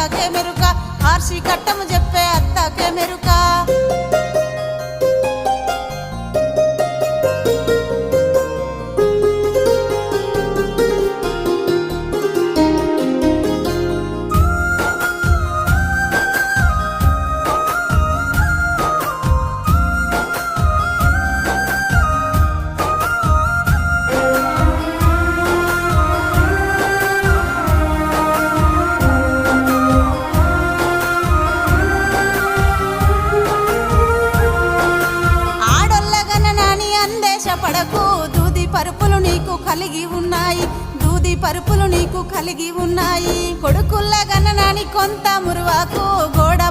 అత్తకే మెరుక ఆర్షి కట్టము చెప్పే అత్తకే మెరుక పడకు దూది పరుపులు నీకు కలిగి ఉన్నాయి దూది పరుపులు నీకు కలిగి ఉన్నాయి కొడుకుల్ల గన్ననాని కొంత మురువాకు గోడ